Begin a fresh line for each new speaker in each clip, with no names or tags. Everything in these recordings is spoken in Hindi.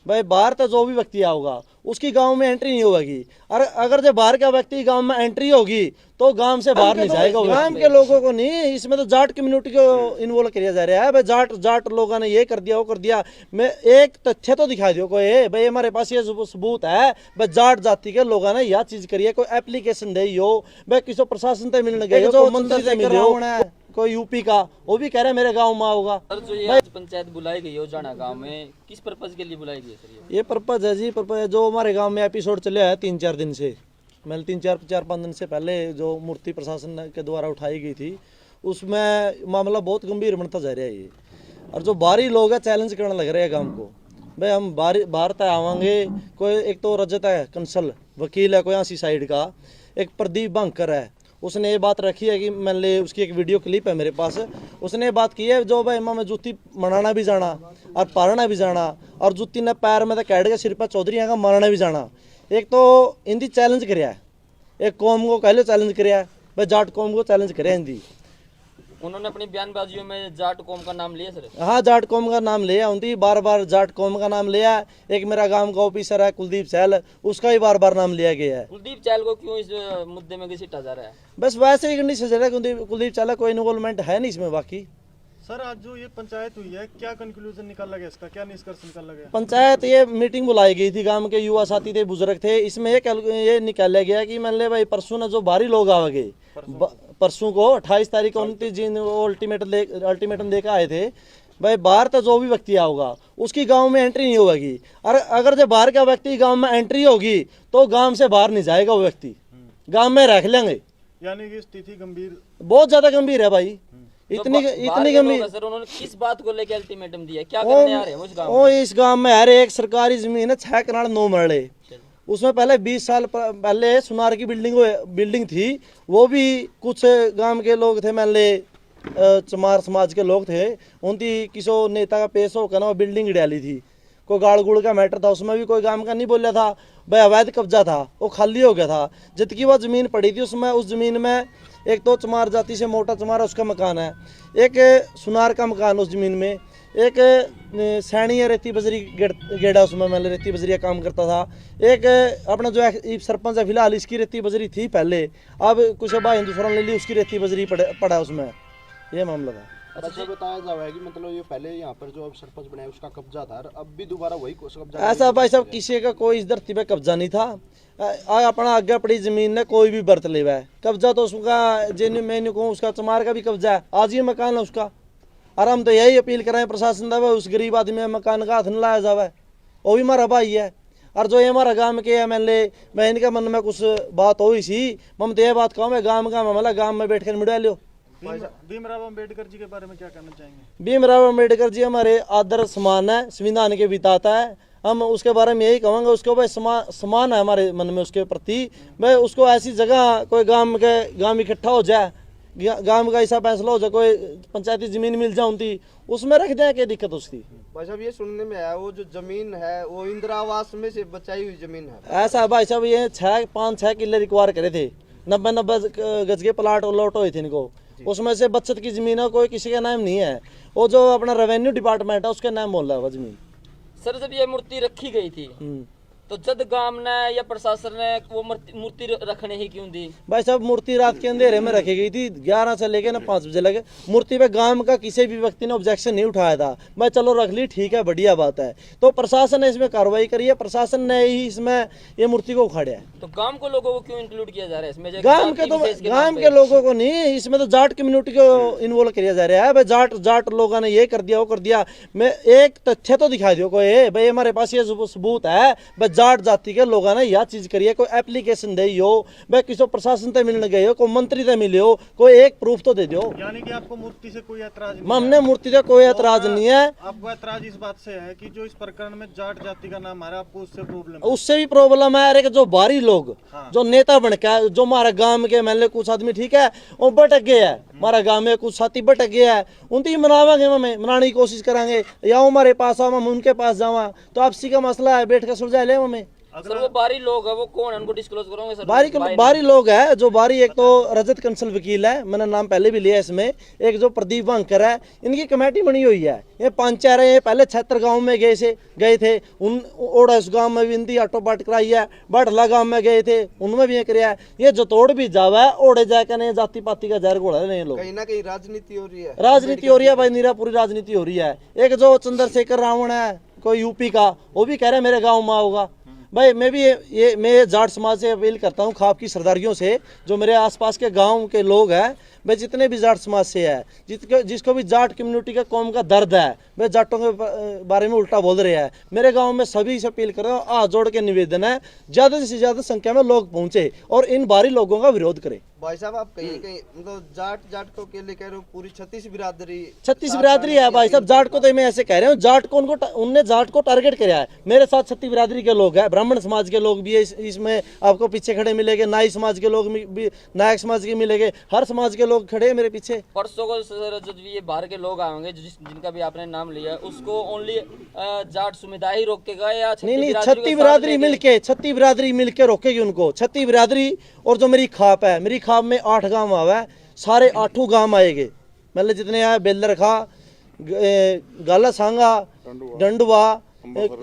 भाई बाहर तो जो भी व्यक्ति आऊगा उसकी गांव में एंट्री नहीं होगी। और अगर जो बाहर का व्यक्ति गांव में एंट्री होगी तो गांव से बाहर नहीं जाएगा। गांव के लोगों को नहीं, इसमें तो जाट कम्युनिटी को इन्वॉल्व किया जा रहा है। भाई जाट लोगों ने ये कर दिया वो कर दिया। मैं एक तथ्य तो दिखा दियो कोई, भाई हमारे पास ये सबूत है भाई जाट जाति के लोगों ने यह चीज करी है। कोई एप्लीकेशन दे हो, भाई किसी प्रशासन से मिलने गए, जो मंत्री से मिले हो, कोई यूपी का, वो भी कह रहे मेरे गांव में होगा।
सर जो ये पंचायत बुलाई गई है जाना गांव में, किस पर्पज के लिए बुलाई गई है सर?
ये पर्पज है जी, पर्पज जो हमारे गांव में एपिसोड चले है 3-4 दिन से, मतलब 3-4-5 दिन से पहले जो मूर्ति प्रशासन के द्वारा उठाई गई थी, उसमें मामला बहुत गंभीर बनता जा रहा है ये। और जो बाहरी लोग है चैलेंज करने लग रहे हैं गांव को, भाई हम बाहर तय आवांगे। कोई एक तो रजत है कंसल वकील है कोई आसी साइड का, एक प्रदीप बंकर है, उसने ये बात रखी है कि मैंने उसकी एक वीडियो क्लिप है मेरे पास, उसने ये बात की है जो भाई मैं जूती मनाना भी जाना और पारना भी जाना, और जूती ने पैर में तो कैड के सिर पर चौधरी का मारना भी जाना। एक तो हिंदी चैलेंज कराया, एक कौम को कहले चैलेंज कराया, भाई जाट कौम को चैलेंज कराया हिंदी।
उन्होंने अपनी बयानबाजियों में जाट कौम का नाम लिया सर?
हाँ, जाट कौम का नाम लिया, उनकी बार बार जाट कौम का नाम लिया। एक मेरा गांव का ऑफिसर है कुलदीप चहल, उसका भी बार बार नाम लिया गया है।
कुलदीप चहल को क्यों इस मुद्दे में घसीटा जा रहा है?
बस वैसे ही कंडीशन है, कुलदीप चहल कोई इन्वॉल्वमेंट है नहीं इसमें। बाकी
सर आज जो ये पंचायत हुई है, क्या कंक्लूजन निकाला गया इसका, क्या निष्कर्ष निकाला गया?
पंचायत ये मीटिंग बुलाई गई थी, गांव के युवा साथी थे, बुजुर्ग थे, इसमें ये निकाला गया कि मान ले भाई परसों न जो बाहरी लोग आवागे, परसों को 28 तारीख को 29 दिन वो अल्टीमेटम देकर आए थे, भाई बाहर तो जो भी व्यक्ति आऊगा उसकी गांव में एंट्री नहीं होगी। और अगर जो बाहर का व्यक्ति गांव में एंट्री होगी तो गांव से बाहर नहीं जाएगा वो व्यक्ति, गांव में रख लेंगे।
यानी कि स्थिति गंभीर,
बहुत ज्यादा गंभीर है भाई, इतनी गंभीर।
सर उन्होंने किस बात को लेकर अल्टीमेटम दिया, क्या करने आ रहे हैं उस गांव में?
वो इस गांव में हर एक सरकारी जमीन है 6 कनाल 9 मरले, उसमें पहले 20 साल पहले सुनार की बिल्डिंग थी, वो भी कुछ गांव के लोग थे, मान ले चमार समाज के लोग थे, उनकी किसी नेता का पेश होकर ना वो बिल्डिंग डाली थी। कोई गाड़ गुड़ का मैटर था, उसमें भी कोई गांव का नहीं बोला था, भाई अवैध कब्जा था, वो खाली हो गया था। जितनी वो जमीन पड़ी थी उसमें, उस जमीन में एक तो चमार जाति से मोटा चमार उसका मकान है, एक सुनार का मकान उस जमीन में, एक सैनी रेती बजरी गेड़ा उसमें मैं रेती बजरी का काम करता था, एक अपना जो सरपंच है फिलहाल इसकी रेती बजरी थी पहले, अब कुछ भाई हिंदुस्तान ले ली उसकी रेती बजरी पड़ा उसमें, ये मामला था।
अच्छा बताया जा रहा है कि मतलब ये पहले यहाँ पर जो अब सरपंच बनाया उसका कब्जा था, अब भी दोबारा वही कब्जा?
ऐसा भाई साहब किसी का कोई इस धरती पे कब्जा नहीं था, अपना आगे पड़ी जमीन ने कोई भी बरत ले है, कब्जा तो उसका जिन मैंने कहूँ उसका चमार का भी कब्जा है, आज ही मकान है उसका। और हम तो यही अपील कर रहे हैं प्रशासन दवा उस गरीब आदमी में मकान का हाथ न लाया जावे, वो भी हमारा भाई है। और जो ये हमारा गांव के एमएलए, मैं इनके मन में कुछ बात हुई सी, मैं तो ये बात कहूँ मैं गांव का मामला गांव में बैठ कर मिटा लो।
भीमराव अम्बेडकर जी के बारे में क्या कहना चाहेंगे?
भीमराव अम्बेडकर जी हमारे आदर समान है, संविधान के बिताता है, हम उसके बारे में यही कहेंगे, उसको भाई समान है हमारे मन में उसके प्रति। भाई उसको ऐसी जगह कोई गांव इकट्ठा हो जाए, गांव का ऐसा फैसला हो जाए, कोई पंचायती जमीन मिल जाए उनकी, उसमें रख दें, क्या दिक्कत उसकी?
भाई साहब ये सुनने में आया वो जो जमीन है वो इंदिरा आवास में से बचाई हुई जमीन है।
ऐसा भाई साहब ये 5-6 किले रिक्वायर करे थे, 90 गज के प्लाट लॉट हुए थे इनको, उसमें से बचत की जमीन है, कोई किसी का नाम नहीं है, वो जो अपना रेवेन्यू डिपार्टमेंट है उसका नाम बोल रहा है वो जमीन।
सर जब ये मूर्ति रखी गई थी तो जद गांव ने या प्रशासन ने वो मूर्ति रखने ही क्यों दी? भाई
साहब मूर्ति रात के अंधेरे में रखी गई थी, 11 से लेके ना 5 बजे लगे। मूर्ति पे गांव का किसी भी व्यक्ति ने ऑब्जेक्शन नहीं उठाया था, मैं चलो रख ली, ठीक है, बढ़िया बात है। तो प्रशासन ने इसमें कार्रवाई करी है, प्रशासन ने ही इसमें ये मूर्ति को उखाड़ा है।
तो गांव के लोगों को क्यों इंक्लूड किया जा रहा है इसमें?
गांव के लोगों को नहीं, इसमें तो जाट कम्युनिटी को इन्वॉल्व किया जा रहा है। भाई जाट लोगों ने ये कर दिया वो कर दिया। मैं एक तथ्य तो दिखा दियो कोई, भाई हमारे पास ये सबूत है, भाई जाट जाति के लोगों ने यह चीज करी है, कोई एप्लीकेशन दे हो, भाई किसी प्रशासन से मिलने गए हो, कोई मंत्री से मिले हो, कोई एक प्रूफ तो दे दो।
यानी कि आपको मूर्ति से कोई ऐतराज नहीं?
हमने मूर्ति से कोई ऐतराज नहीं है।
आपको ऐतराज इस बात से है कि जो इस प्रकरण में जाट जाति का नाम आ रहा है, आपको उससे प्रॉब्लम?
उससे भी प्रॉब्लम है। अरे जो बाहरी लोग जो नेता बन के, जो हमारे गांव के मान ले कुछ आदमी ठीक है वो भटक गए है, हमारा गांव में कुछ साथी भटक गया है, उनकी मनावांगे, हमें मनाने की कोशिश करेंगे, या हमारे पास आओ हम उनके पास जावा, तो आपसी का मसला है, बैठ कर सुलझा ले हमें।
सर वो बाहरी लोग है, वो कौन है, उनको डिस्क्लोज करोगे सर?
बाहरी लोग है जो बाहरी, एक तो रजत कंसल वकील है, मैंने नाम पहले भी लिया इसमें, एक जो प्रदीप वांकर है, इनकी कमेटी बनी हुई है। ये 5-4 है, पहले 76 गाँव में गए थे, उन ओडस गाँव में भी इनकी आटो पाट कराई है, बाढ़ला गाँव में गए थे, उनमें भी ये कराया। ये जतोड़ भी जावा है, ओढ़े जाकर नहीं जाति पाति का जहर घोड़ा है। लोग
कहीं ना कहीं राजनीति हो रही है,
राजनीति हो रही है भाई, नीरा पूरी राजनीति हो रही है। एक जो चंद्रशेखर रावण है कोई यूपी का, वो भी कह रहे मेरे गाँव में होगा। भाई मैं भी मैं जाट समाज से अपील करता हूँ, खाप की सरदारियों से, जो मेरे आसपास के गांव के लोग हैं, भाई जितने भी जाट समाज से है, जिसको भी जाट कम्युनिटी का कौम का दर्द है, भाई जाटों के बारे में उल्टा बोल रहे हैं, मेरे गांव में सभी से अपील कर रहा हूँ, हाथ जोड़ के निवेदन है, ज़्यादा से ज़्यादा संख्या में लोग पहुँचे और इन बाहरी लोगों का विरोध करें।
भाई साहब आप कहीं मतलब जाट को के लिए कह रहे हो, पूरी 36
बिरादरी है भाई साहब। जाट को तो मैं ऐसे कह रहे हूँ, जाट को उनने जाट को टारगेट किया है। मेरे साथ 36 बिरादरी के लोग हैं, ब्राह्मण समाज के लोग भी है, इसमें आपको पीछे खड़े मिलेंगे, नाई समाज के लोग भी, नायक समाज के मिलेंगे, हर समाज के लोग खड़े हैं मेरे पीछे।
परसों को सर जब ये बाहर के लोग आएंगे, जिनका भी आपने नाम लिया, उसको ओनली जाट समुदाय ही रोकेगा या
नहीं, 36 बिरादरी मिलके रोकेगी उनको। 36 बिरादरी और जो मेरी खाप है, मेरी खाप में 8 गांव आवा है, सारे 8 गांव आएंगे, मतलब जितने आए, बेलर खा, गाला सांगा, डंडवा,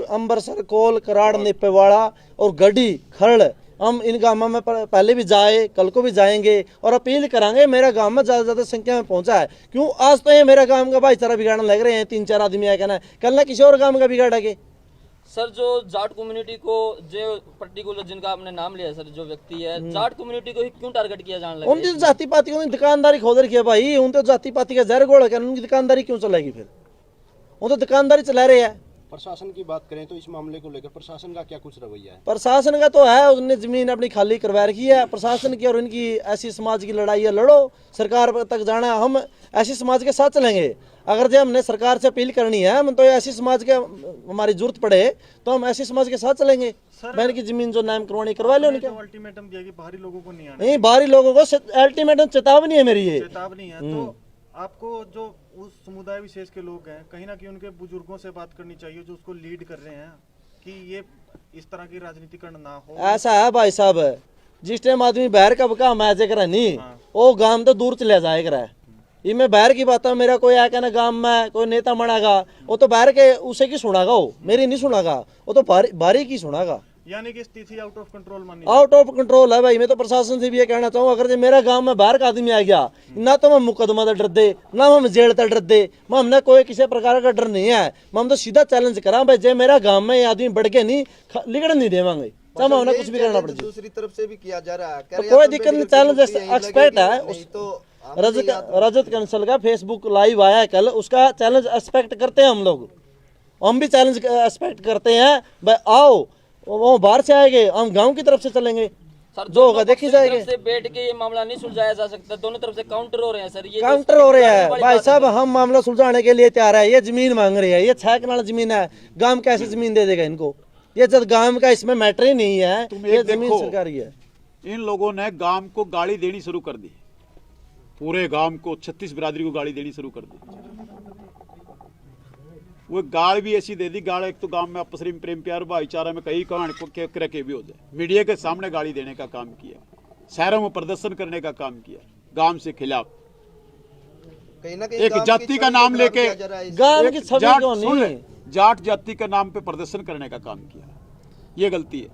अंबरसर, कोल, कराड़, नेपेवाड़ा और गढ़ी, खरड़, हम इन गांवों में पहले भी जाए, कल को भी जाएंगे और अपील करांगे मेरा गांव में ज़्यादा से ज़्यादा संख्या में पहुंचा है। क्यों आज तो ये मेरा गांव का भाईचारा बिगाड़ने लग रहे हैं, 3-4 आदमी आए कहना, कल ना किसी और गांव का बिगाड़ेंगे।
सर जो जाट कम्युनिटी को, जो पर्टिकुलर जिनका आपने नाम लिया सर, जो व्यक्ति है, जाट कम्युनिटी को ही क्यों टारगेट किया जाने लगा?
उनकी जाति पाति की दुकानदारी खोद रखी है भाई, उन तो जाति पाति का जहर घोल है, उनकी दुकानदारी क्यों चलेगी फिर? वो तो दुकानदारी चला रहे हैं।
प्रशासन की बात करें तो इस मामले को लेकर प्रशासन का क्या कुछ रवैया है?
प्रशासन का तो है, उसने जमीन अपनी खाली करवा रखी है। प्रशासन की और इनकी ऐसी समाज की लड़ाई है, लड़ो, सरकार तक जाना, हम ऐसी समाज के साथ चलेंगे। अगर जो हमने सरकार से अपील करनी है, हम तो ऐसी समाज के, हमारी जरूरत पड़े तो हम ऐसी समाज के साथ चलेंगे। बहन की जमीन जो नाम करवानी करवा लो।
अल्टीमेटम दिया कि बाहरी लोगों को नहीं आना,
नहीं, बाहरी लोगों को अल्टीमेटम चेतावनी है मेरी, ये
चेतावनी है। तो आपको जो उस समुदाय विशेष के लोग हैं, कहीं ना कहीं उनके बुजुर्गों से बात करनी चाहिए जो उसको लीड कर रहे हैं, कि ये इस तरह की राजनीतिकरण ना हो।
ऐसा है भाई साहब, जिस टाइम आदमी बाहर का काम है जगह नहीं, वो गांव तो दूर चले जाएगा। ये मैं बाहर की बात है, मेरा कोई आया कहना गांव में कोई नेता मनागा, वो तो बाहर के उसे की सुनागा, वो मेरी नहीं सुनागा, वो तो बाहरी की सुनागा।
यानी कि स्थिति आउट ऑफ कंट्रोल मानी,
आउट ऑफ कंट्रोल है भाई। मैं तो प्रशासन से भी ये कहना चाहूँ, अगर जो मेरा गांव में बाहर का आदमी आ गया, ना तो हम मुकदमा का डर दे, ना हम जेल का डर दे, हमने कोई किसी प्रकार का डर नहीं है। हम तो सीधा चैलेंज करा भाई, जो मेरा गांव में आदमी बढ़ के नहीं लिगड़ नहीं देवांगे, चाहे हमने कुछ भी करना पड़े।
दूसरी तरफ से भी किया जा रहा है,
तो कोई दिक्कत नहीं, चैलेंज एक्सपर्ट है। रजत कंसल का फेसबुक लाइव आया है कल, उसका चैलेंज एक्सपेक्ट करते हैं हम लोग, हम भी चैलेंज एक्सपेक्ट करते हैं भाई, आओ, वो बाहर से आएंगे, हम गांव की तरफ से चलेंगे,
सर
जो होगा देखी जाएगी।
से बैठ के ये मामला नहीं सुलझाया जा सकता, दोनों तरफ से काउंटर हो रहे हैं सर, ये
काउंटर हो रहे हैं भाई साहब। हम मामला सुलझाने के लिए तैयार है, ये जमीन मांग रही है, ये 6 कनाल जमीन है, गांव कैसे जमीन दे देगा इनको? ये जब गांव का इसमें मैटर ही नहीं है, ये जमीन सरकारी है।
इन लोगों ने गांव को गाली देनी शुरू कर दी, पूरे गांव को 36 बिरादरी को गाली देनी शुरू कर दी। वो गाल भी ऐसी दे दी, गाल एक तो गांव में आपस में प्रेम प्यार भाईचारा में कई कहानी के भी हो जाए, मीडिया के सामने गाली देने का काम किया, शहरों में प्रदर्शन करने का काम किया, गांव से खिलाफ
कहीं ना कहीं
एक जाति का नाम लेके
गांव की छवि को नहीं,
जाट जाति का नाम पे प्रदर्शन करने का काम किया, ये गलती है।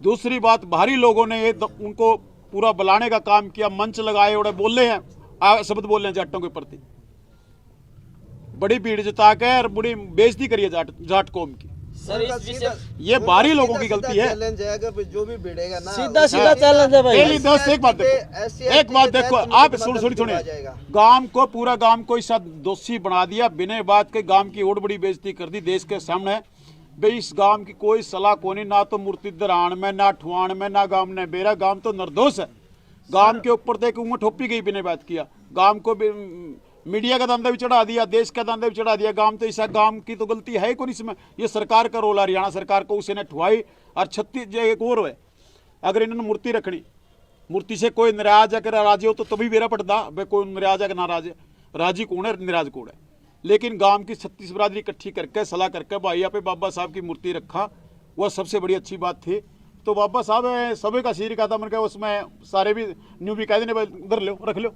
दूसरी बात, बाहरी लोगों ने ये उनको पूरा बुलाने का काम किया, मंच लगाए और बोले हैं, शब्द बोल रहे हैं जाटों के प्रति, बड़ी भीड़ जुटा के और बड़ी बेइज्जती करी है जाट कौम की।
सर इस विषय
ये बाहरी लोगों की गलती है।
चैलेंज है, अगर जो भी भिड़ेगा ना,
सीधा चैलेंज है भाई।
पहली दोस्त एक बात देखो, आप सुनिए, गांव को, पूरा गांव को इस दोषी बना दिया, बिना बात के गांव की और बड़ी बेइज्जती कर दी देश के सामने। भाई इस गांव की कोई सलाह कोनी, ना तो मूर्ति दरान में, ना ठुआन में, ना गांव ने बेरा, गांव तो निर्दोष है। गांव के ऊपर देख उंगली ठोपी गई बिना बात किया, गांव को मीडिया का धंधा भी चढ़ा दिया, देश का धंधा भी चढ़ा दिया। गांव तो ऐसा, गांव की तो गलती है कौन इसमें? ये सरकार का रोल है, हरियाणा सरकार को, उसे ने ठुआई। और 36 एक और है, अगर इन्होंने मूर्ति रखनी, मूर्ति से कोई नाराज अगर राजी हो तो तभी मेरा पड़ता भाई, कोई नाराज है कि नाराज है, राजी कौन है, नाराज कौन है। लेकिन गांव की 36 बिरादरी इकट्ठी करके सलाह करके भाई यहाँ पे बाबा साहब की मूर्ति रखा, वह सबसे बड़ी अच्छी बात थी। तो बाबा साहब सभी का शीर का था, मैंने कहा उसमें सारे भी न्यू भी कह देने भाई उधर लो रख लो।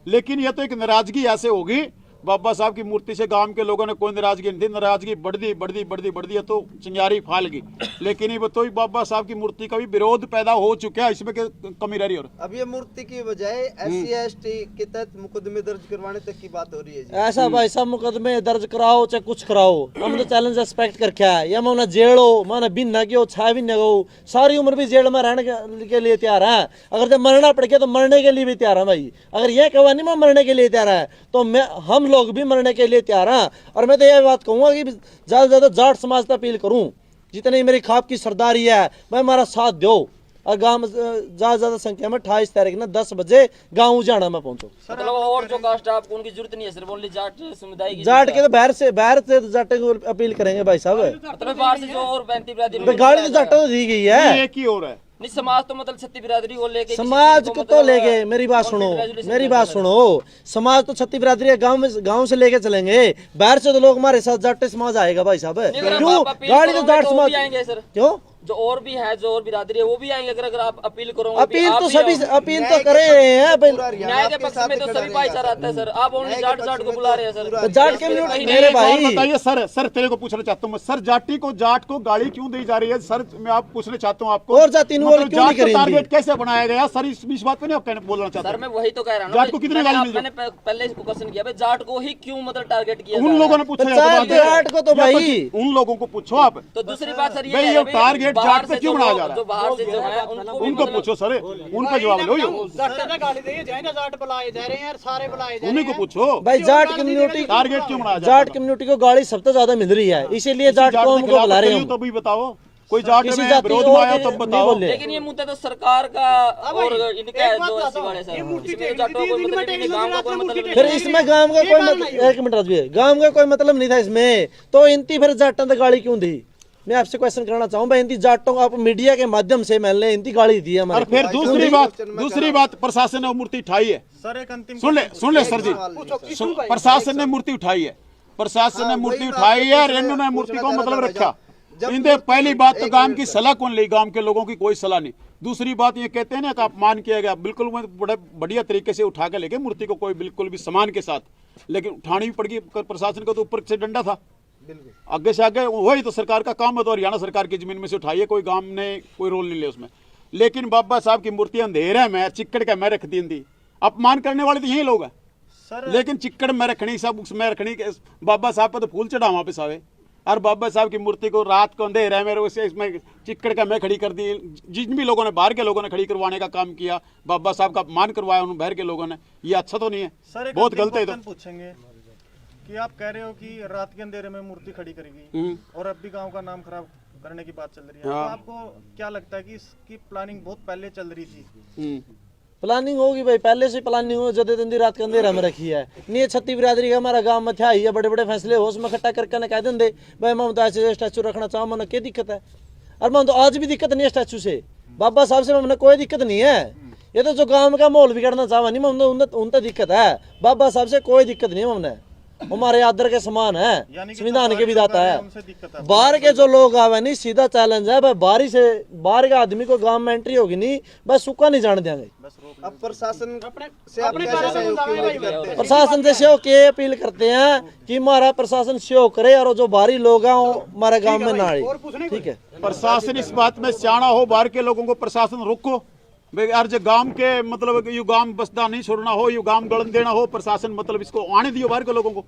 लेकिन ये तो एक नाराजगी ऐसे होगी, बाबा साहब की मूर्ति से गांव के लोगों ने कोई नाराजगी नहीं थी, नाराजगी बढ़ती है तो चिंगारी फाल गई। लेकिन ये बताओ बाबा साहब की मूर्ति का भी विरोध पैदा हो चुका है, इसमें कमी रह रही है।
अब ये मूर्ति की बजाय SC/ST के तहत मुकदमे दर्ज करवाने तक की बात हो रही है जी।
ऐसा भाई सब मुकदमे दर्ज कराओ चाहे कुछ कराओ, हम तो चैलेंज एक्सपेक्ट करके आए। या मैं जेल हो मैंने बिन न हो छा भी न हो, सारी उम्र भी जेल में रहने के लिए तैयार है। अगर जब मरना पड़ गया तो मरने के लिए भी तैयार है भाई। अगर ये कहा नहीं मैं मरने के लिए तैयार है तो हम लोग भी मरने के लिए तैयार हैं। और मैं तो ये बात कहूँगा कि ज़्यादा से ज़्यादा जाट समाज पर अपील करूँ, जितनी मेरी खाप की सरदारी है मैं हमारा साथ दो। और गाँव ज़्यादा से ज़्यादा संख्या में 28 तारीख ना 10 बजे गाँव उजाना में पहुँचो।
मतलब और जो कास्ट है आपको उनकी जरूरत नहीं है, सिर्फ ओनली जाट समुदाय की
जाट के तो बाहर से जाटे को अपील करेंगे भाई साहब।
मतलब बाहर से जो और 35 बिरादरी
गाड़ी तो जाटों को दी गई है,
एक ही और है
नहीं समाज तो मतलब 36 बिरादरी को लेके
समाज को तो लेके मेरी बात सुनो समाज तो 36 बिरादरी है, गांव से लेके चलेंगे। बाहर से तो लोग हमारे साथ जाट समाज आएगा भाई साहब। क्यों गाड़ी तो जाट समाज
आएंगे सर,
क्यों
जो और भी है जो और बिरादरी है वो भी आएंगे। अगर आप अपील करोगे
अपील तो सभी अपील तो करे हैं।
न्याय के पक्ष में तो सभी भाईचारा आता है सर। आप ओनली जाट को बुला रहे हैं सर।
जाट के मेरे भाई
बताइए सर तेरे को पूछना चाहता हूँ मैं, सर जाट को गाड़ी क्यों दी जा रही है सर? मैं आप पूछना चाहता हूँ आपको,
और जाति क्यों नहीं करेंगे?
टारगेट कैसे बनाया गया सर? इस बात पे नहीं आप कहना बोलना चाहते
सर? मैं वही तो कह रहा हूँ,
जाट को कितनी गाली मिली?
मैंने पहले इसको क्वेश्चन किया भाई जाट को ही क्यों मतलब टारगेट किया?
उन लोगों ने पूछा
जाट को तो भाई
उन लोगों को पूछो आप।
तो दूसरी बात सर
भाई ये टारगेट जाट पे क्यों बनाया जा रहा है?
जो बाहर से जो है
उनको पूछो सर, उनका जवाब लो। उन्हीं को पूछो
भाई जाट कम्युनिटी
टारगेट क्यों बनाया?
जाट कम्युनिटी को गाड़ी सबसे ज्यादा मिल रही है, इसीलिए जाट को हमको बुला रहे हैं।
तो भी बताओ कोई जाट
किसी
में
जाति
विरोध
को
में आया तब बताओ।
लेकिन ये मुद्दा तो सरकार का और इनका है जो अस्सी वाले सर, इसमें जाटों को मतलब नहीं, गांव का कोई मतलब नहीं।
फिर इसमें गांव का कोई मतलब, एक मिनट राजवीर, गांव का कोई मतलब नहीं था इसमें, तो इनती फिर जाटों ने गाड़ी क्यों दी? मैं आपसे क्वेश्चन करना चाहूँ भाई, इनती जाटों को आप मीडिया के माध्यम से मैंने इनती गाड़ी दी है हमारे।
फिर दूसरी बात प्रशासन ने मूर्ति उठाई है
सर। एक अंतिम
सुन ले सर जी, प्रशासन ने मूर्ति उठाई है, प्रशासन ने मूर्ति उठाई है और इन्होंने मूर्ति को मतलब रखा। इनसे पहली बात तो गांव की सलाह कौन ली? गांव के लोगों की कोई सलाह नहीं। दूसरी बात ये कहते हैं ना कि अपमान किया गया, बिल्कुल बड़े बढ़िया तरीके से उठा के लेके मूर्ति को, कोई बिल्कुल भी सम्मान के साथ, लेकिन उठानी भी पड़गी। प्रशासन को तो ऊपर से डंडा था, आगे से आगे वही तो सरकार का काम है। तो हरियाणा सरकार की जमीन में से उठाई है, कोई गांव ने कोई रोल नहीं लिया उसमें। लेकिन बाबा साहब की मूर्ति अंधेरे में चिक्कड़ के मैं रख दी थी। अपमान करने वाले तो यही लोग हैं सर, लेकिन चिक्कड़ में रखनी, सब उसमें रखनी। बाबा साहब पर तो फूल चढ़ा वापस आवे, और बाबा साहब की मूर्ति को रात को अंधेरे है मेरे उसे इसमें चिक्कड़ का मैं खड़ी कर दी। जिन भी लोगों ने बाहर के लोगों ने खड़ी करवाने का काम किया, बाबा साहब का अपमान करवाया उन बाहर के लोगों ने, ये अच्छा तो नहीं है
सर।
बहुत गलत है। तो
पूछेंगे कि आप कह रहे हो कि रात के अंधेरे में मूर्ति खड़ी करेगी और अब भी गांव का नाम खराब करने की बात चल रही है, तो आपको क्या लगता है कि इसकी प्लानिंग बहुत पहले चल रही थी?
प्लानिंग होगी भाई, पहले से प्लानिंग हो, जदे रात के अंधेरा में रखी है। नहीं 36 बिरादरी का हमारा गांव में था ही है, बड़े बड़े फैसले हो उसमें इकट्ठा करके कह दें भाई मैं ऐसे स्टैचू रखना चाहूँ, मैंने क्या दिक्कत है? और मैं तो आज भी दिक्कत नहीं है स्टैचू से, बाबा साहब से मैंने कोई दिक्कत नहीं है। ये तो जो गांव का माहौल बिगड़ना चाहवा नहीं मैं उनसे दिक्कत है, बाबा साहब से कोई दिक्कत नहीं है। हमने हमारे आदर के समान है, संविधान के विधाता है। बाहर के जो लोग आवे नहीं, सीधा चैलेंज है भाई, बाहर के आदमी को गांव में एंट्री होगी नहीं, बस सुखा नहीं जाने देंगे।
अब प्रशासन से आप कैसे सहयोग की उम्मीद करते हैं?
प्रशासन से सहयोग के अपील करते हैं कि हमारा प्रशासन सहयोग करे और जो बाहरी लोग हैं हमारे गांव में ना आए। ठीक है,
प्रशासन इस बात में सियाना हो, बाहर के लोगों को प्रशासन रोको भाई। यार जो गांव के मतलब यू गांव बसदा नहीं छोड़ना हो, यू गांव गलन देना हो, प्रशासन मतलब इसको आने दियो बाहर के लोगों को।